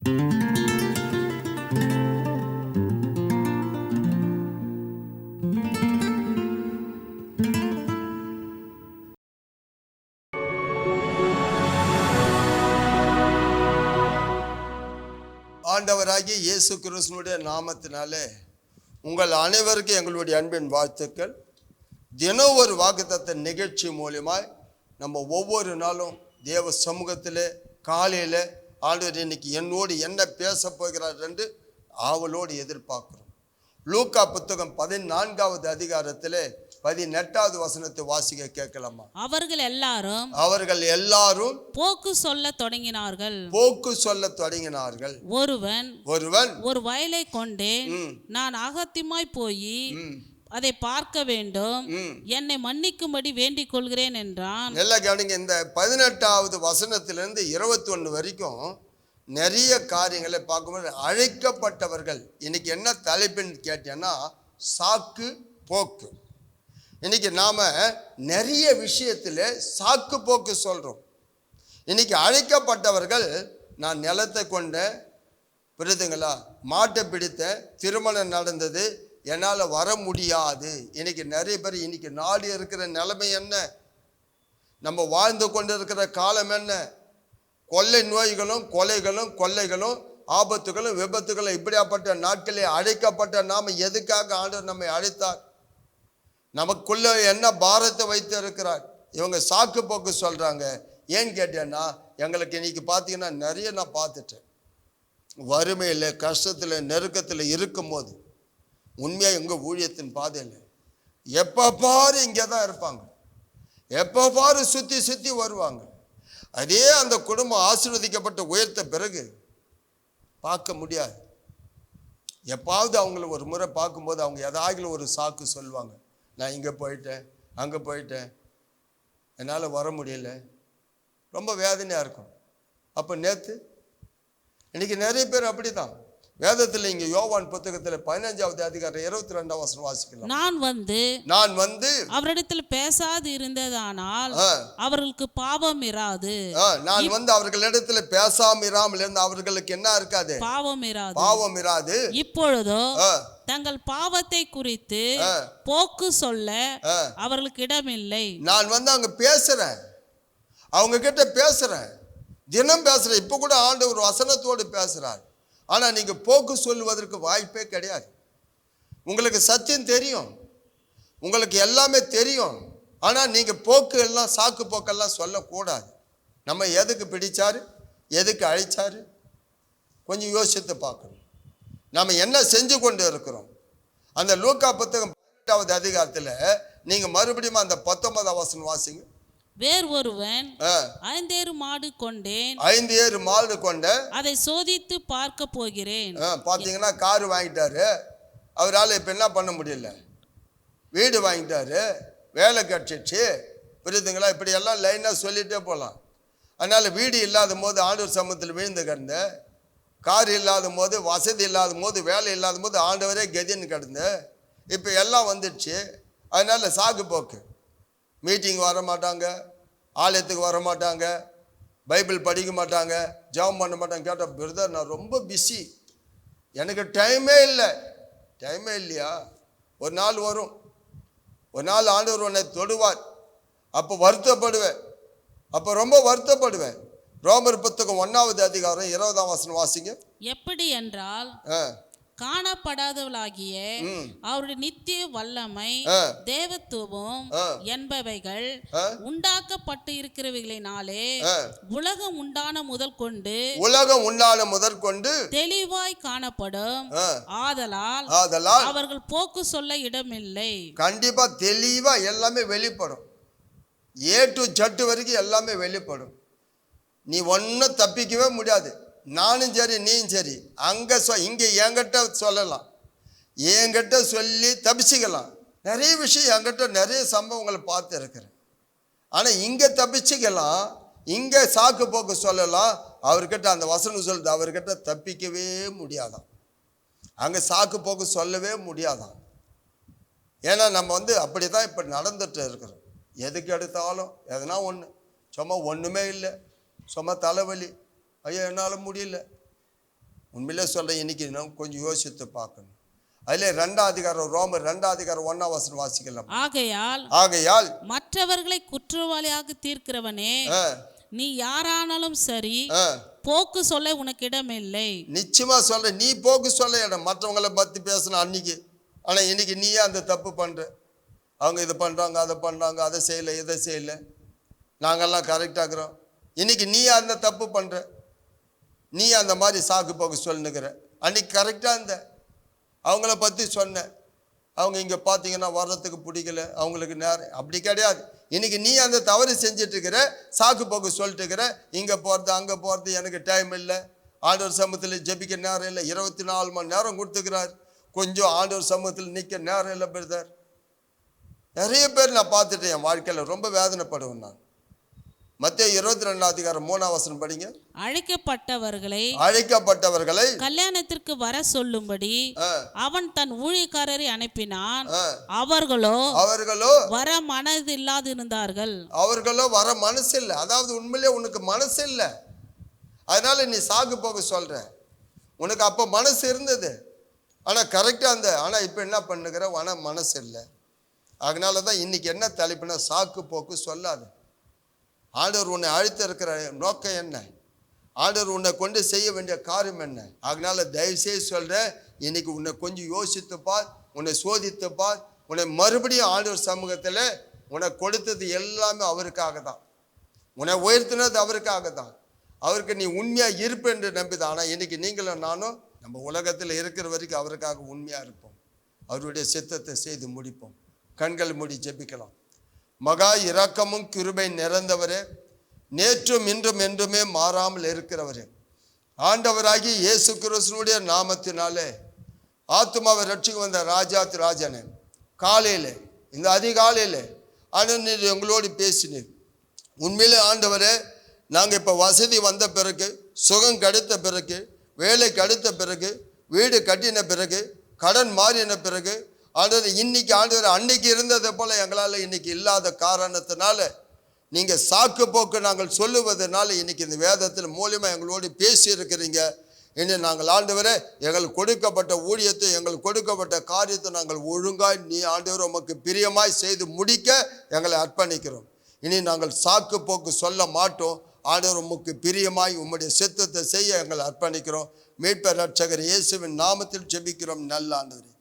ஆண்டவராகிய இயேசு கிறிஸ்துவினுடைய நாமத்தினாலே உங்கள் அனைவருக்கும் எங்களுடைய அன்பின் வாழ்த்துக்கள். தினம் ஒரு வாக்குத்தத்த நிகழ்ச்சி மூலியமாய் நம்ம ஒவ்வொரு நாளும் தேவ சமூகத்தில் காலையில் ஆண்டவர் இன்னைக்கு என்னோடு என்ன பேச போகிறார் என்று ஆவலோடு எதிர்பார்க்கிறோம். லூக்கா புத்தகம் 14வது அதிகாரத்தில் 18வது வசனத்தை வாசிக்க கேட்கலாமா? அவர்கள் எல்லாரும் போக்கு சொல்ல தொடங்கினார்கள். ஒருவன் ஒரு வயலை கொண்டே நான் அகத்தியமாய் போய் அதை பார்க்க வேண்டும், என்னை மன்னிக்கும்படி வேண்டிக் கொள்கிறேன் என்றான். எல்லாம் கவனிங்க. இந்த 18வது வசனத்திலிருந்து 21 வரைக்கும் நிறைய காரியங்களை பார்க்கும்போது அழைக்கப்பட்டவர்கள். இன்னைக்கு என்ன தலைப்புன்னு கேட்டேன்னா சாக்கு போக்கு. இன்னைக்கு நாம நிறைய விஷயத்துல சாக்கு போக்கு சொல்றோம். இன்னைக்கு அழைக்கப்பட்டவர்கள் நான் நிலத்தை கொண்டேன், புரியுதுங்களா, மாட்டை பிடித்தேன், திருமணம் நடந்தது, என்னால் வர முடியாது. இன்னைக்கு நிறைய பேர் இன்னைக்கு நாடு இருக்கிற நிலைமை என்ன, நம்ம வாழ்ந்து கொண்டு இருக்கிற காலம் என்ன, கொள்ளை நோய்களும் கொலைகளும் கொள்ளைகளும் ஆபத்துகளும் விபத்துகளும் இப்படியாப்பட்ட நாட்களில் அழைக்கப்பட்ட நாம் எதுக்காக ஆண்டவர் நம்மை அழைத்தார்? நமக்குள்ள என்ன பாரத்தை வைத்து இருக்கிறார்? இவங்க சாக்கு போக்கு சொல்றாங்க. ஏன்னு கேட்டேன்னா, எங்களுக்கு இன்னைக்கு பார்த்தீங்கன்னா நிறைய நான் பார்த்துட்டேன். வறுமையில் கஷ்டத்தில் நெருக்கத்தில் இருக்கும் போது உண்மையாக எங்கள் ஊழியத்தின் பாதையில் எப்போ பாரு இங்கே தான் இருப்பாங்க, எப்போ பாரு சுற்றி சுற்றி வருவாங்க. அதே அந்த குடும்பம் ஆசீர்வதிக்கப்பட்ட உயர்த்த பிறகு பார்க்க முடியாது. எப்பாவது அவங்கள ஒரு முறை பார்க்கும்போது அவங்க ஏதாவது ஒரு சாக்கு சொல்லுவாங்க. நான் இங்கே போயிட்டேன், அங்கே போயிட்டேன், என்னால் வர முடியல, ரொம்ப வேதனையாக இருக்கும். அப்போ நேற்று இன்னைக்கு நிறைய பேர் அப்படி தான். வேதத்தில் இங்கே யோவான் புத்தகத்தில் 15வது அதிகாரம் 22வது வசனம் வாசிக்கலாம். நான் வந்து அவரிடத்தில் பேசாது இருந்ததானால் அவர்களுக்கு பாவம் இராது. நான் வந்து அவர்களிடத்துல பேசாம இராமல் இருந்த அவர்களுக்கு என்ன இருக்காது? பாவம் இராது. இப்பொழுதோ தங்கள் பாவத்தை குறித்து போக்கு சொல்ல அவர்களுக்கு இடமில்லை. நான் வந்து அங்க பேசுறேன், அவங்க கிட்ட பேசுறேன், தினம் பேசுறேன். இப்ப கூட ஆண்டவர் வசனத்தோடு பேசுறார். ஆனா நீங்க போக்கு சொல்லுவதற்கு வாய்ப்பே கிடையாது. உங்களுக்கு சத்தியம் தெரியும், உங்களுக்கு எல்லாமே தெரியும். ஆனா நீங்க போக்கு எல்லாம் சாக்கு போக்கெல்லாம் சொல்லக்கூடாது. நம்ம எதுக்கு பிடிச்சாரு, எதுக்கு அழைச்சாரு, கொஞ்சம் யோசித்து பார்க்கணும். நம்ம என்ன செஞ்சு கொண்டு இருக்கிறோம்? அந்த லூக்கா புத்தகம் 18வது அதிகாரத்தில் நீங்க மறுபடியும் அந்த 19வது வசனம் வாசிங்க. வேறு ஒருவன் 5 ஏறு மாடு கொண்டேன், 5 ஏறு மாடு கொண்ட அதை சோதித்து பார்க்க போகிறேன். பார்த்தீங்கன்னா கார் வாங்கிட்டாரு, அவரால் இப்போ என்ன பண்ண முடியல, வீடு வாங்கிட்டாரு, வேலை கட்சிச்சு, புரியுதுங்களா? இப்படி எல்லாம் லைனாக சொல்லிகிட்டே போகலாம். அதனால் வீடு இல்லாத போது ஆண்டவர் சமூகத்தில் விழுந்து கிடந்த, கார் இல்லாத போது, வசதி இல்லாத போது, வேலை இல்லாத போது ஆண்டவரே கதின்னு கிடந்து, இப்போ எல்லாம் வந்துடுச்சு. அதனால் சாக்கு போக்கு. மீட்டிங் வர மாட்டாங்க, ஆலயத்துக்கு வர மாட்டாங்க, பைபிள் படிக்க மாட்டாங்க, ஜெபம் பண்ண மாட்டாங்க. கேட்டால் பிரதர் நான் ரொம்ப பிஸி, எனக்கு டைமே இல்லை. டைமே இல்லையா? ஒரு நாள் வரும், ஒரு நாள் ஆண்டவர் உன்னை தொடுவார், அப்போ வருத்தப்படுவேன், அப்போ ரொம்ப வருத்தப்படுவேன். ரோமர் புத்தகம் 1வது அதிகாரம் 20ஆம் வசனம் வாசிங்க. எப்படி என்றால் காணப்படாதவளாகிய அவருடைய நித்திய வல்லமை, தேவத்துவம் என்பவைகள் உண்டாக்கப்பட்டு இருக்கிறவைகளினாலே உலகம் உண்டான முதல் கொண்டு தெளிவாய் காணப்படும். ஆதலால் அவர்கள் போக்கு சொல்ல இடமில்லை. கண்டிப்பா தெளிவா எல்லாமே வெளிப்படும். ஏ டு ஜட்டு வரைக்கும் எல்லாமே வெளிப்படும். நீ ஒன்னும் தப்பிக்கவே முடியாது. நானும் சரி நீயும் சரி, அங்கே இங்கே என்கிட்ட சொல்லலாம், என்கிட்ட சொல்லி தப்பிச்சுக்கலாம். நிறைய விஷயம் என்கிட்ட நிறைய சம்பவங்களை பார்த்து இருக்கிறேன். ஆனால் இங்கே தப்பிச்சுக்கலாம், இங்கே சாக்கு போக்கு சொல்லலாம். அவர்கிட்ட அந்த வசனம் சொல்லுது, அவர்கிட்ட தப்பிக்கவே முடியாதான், அங்கே சாக்கு போக்கு சொல்லவே முடியாதான். ஏன்னா நம்ம வந்து அப்படி தான் இப்போ நடந்துட்டு இருக்கிறோம். எதுக்கு எடுத்தாலும் எதனா ஒன்று, சும்மா ஒன்றுமே இல்லை, சும்மா தலைவலி, ஐயோ என்னால் முடியல, உண்மையிலே சொல்கிறேன், இன்னைக்கு நம்ம கொஞ்சம் யோசித்து பார்க்கணும். அதில் 2ஆம் அதிகாரம், ரோமர் 2ஆம் அதிகாரம் 1ஆம் வசனம் வாசிக்கலாம். ஆகையால் மற்றவர்களை குற்றவாளியாக தீர்க்கிறவனே, நீ யாரானாலும் சரி, போக்கு சொல்ல உனக்கு இடமில்லை. நிச்சயமா சொல்ற, நீ போக்கு சொல்ல இடம். மற்றவங்களை பத்தி பேசணும் அன்னைக்கு, ஆனா இன்னைக்கு நீயே அந்த தப்பு பண்ற. அவங்க இது பண்றாங்க, அதை பண்றாங்க, அதை செய்யல, இதை செய்யல, நாங்கெல்லாம் கரெக்டாகிறோம். இன்னைக்கு நீ அந்த தப்பு பண்ற, நீ அந்த மாதிரி சாக்கு போக்கு சொல்லுங்கிற. அன்னைக்கு கரெக்டாக இருந்த, அவங்கள பற்றி சொன்ன, அவங்க இங்கே பார்த்தீங்கன்னா வர்றதுக்கு பிடிக்கல, அவங்களுக்கு நேரம். அப்படி கிடையாது. இன்னைக்கு நீ அந்த தவறு செஞ்சுட்டு இருக்கிற, சாக்கு போக்கு சொல்லிட்டு இருக்கிற. இங்கே போகிறது அங்கே போகிறது, எனக்கு டைம் இல்லை, ஆண்டவர் சமூகத்தில் ஜெபிக்க நேரம் இல்லை. 24 மணி நேரம் கொடுத்துக்கிறார், கொஞ்சம் ஆண்டவர் சமூகத்தில் நிற்க நேரம் இல்லை பிரதர். நிறைய பேர் நான் பார்த்துட்டேன், என் வாழ்க்கையில் ரொம்ப வேதனைப்படுவேன் நான். மத்தேயு 22ஆம் அதிகாரம் 3ஆம் வசனம் படிங்க. அழைக்கப்பட்டவர்களை கல்யாணத்திற்கு வர சொல்லும்படி அவன் தன் ஊழியக்காரரை அனுப்பினான். அவர்களோ வர மனது இல்லாதிருந்தார்கள். அவர்களோ வர மனசு இல்லை. அதாவது உண்மையிலே உனக்கு மனசு இல்லை, அதனால நீ சாக்கு போக சொல்ற. உனக்கு அப்போ மனசு இருந்தது, ஆனால் கரெக்டாக அந்த, ஆனால் இப்போ என்ன பண்ணுகிற, மனசு இல்லை. அதனால தான் இன்னைக்கு என்ன தலைப்புனா, சாக்கு போக்கு சொல்லாது. ஆண்டவர் உன்னை அழைத்து இருக்கிற நோக்கம் என்ன, ஆண்டவர் உன்னை கொண்டு செய்ய வேண்டிய காரியம் என்ன. அதனால தயவுசெய்து சொல்கிறேன், இன்னைக்கு உன்னை கொஞ்சம் யோசித்து பார், உன்னை சோதித்து பார். உன்னை மறுபடியும் ஆண்டவர் சமூகத்தில் உன்னை கொடுத்தது எல்லாமே அவருக்காக தான், உன்னை உயர்த்தினது அவருக்காக தான். அவருக்கு நீ உண்மையாக இருப்பு என்று நம்பிதான். ஆனால் இன்னைக்கு நீங்களும் நானும் நம்ம உலகத்தில் இருக்கிற வரைக்கும் அவருக்காக உண்மையாக இருப்போம், அவருடைய சித்தத்தை செய்து முடிப்போம். கண்கள் மூடி ஜெபிக்கலாம். மகா இரக்கமும் கிருபை நிறைந்தவரே, நேற்றும் இன்றும் என்றுமே மாறாமல் இருக்கிறவரே, ஆண்டவராகி இயேசு கிறிஸ்துவினுடைய நாமத்தினாலே ஆத்துமாவை ரட்சிக்க வந்த ராஜாதி ராஜனே, காலையில் இந்த அதிகாலையில் ஆண்டவர் நீர் எங்களோடு பேசினீர். உண்மையிலே ஆண்டவரே, நாங்கள் இப்போ வசதி வந்த பிறகு, சுகம் கிடைத்த பிறகு, வேலை கிடைத்த பிறகு, வீடு கட்டின பிறகு, கடன் மாறின பிறகு, ஆண்டவர் இன்னைக்கு ஆண்டவர் அன்னைக்கு இருந்ததை போல எங்களால் இன்னைக்கு இல்லாத காரணத்தினால, நீங்கள் சாக்கு போக்கு நாங்கள் சொல்லுவதனால இன்னைக்கு இந்த வேதத்தில் மூலியமாக எங்களோடு பேசி இருக்கிறீங்க. இனி நாங்கள் ஆண்டவரே, எங்களுக்கு கொடுக்கப்பட்ட ஊழியத்தை, எங்களுக்கு கொடுக்கப்பட்ட காரியத்தை நாங்கள் ஒழுங்காய் நீ ஆண்டவர் உமக்கு பிரியமாய் செய்து முடிக்க எங்களை அர்ப்பணிக்கிறோம். இனி நாங்கள் சாக்கு போக்கு சொல்ல மாட்டோம். ஆண்டவர் உமக்கு பிரியமாய் உம்முடைய சித்தத்தை செய்ய எங்களை அர்ப்பணிக்கிறோம். மீட்பர் ரட்சகர் இயேசுவின் நாமத்தில் ஜெபிக்கிறோம் நல்ல ஆண்டவரே.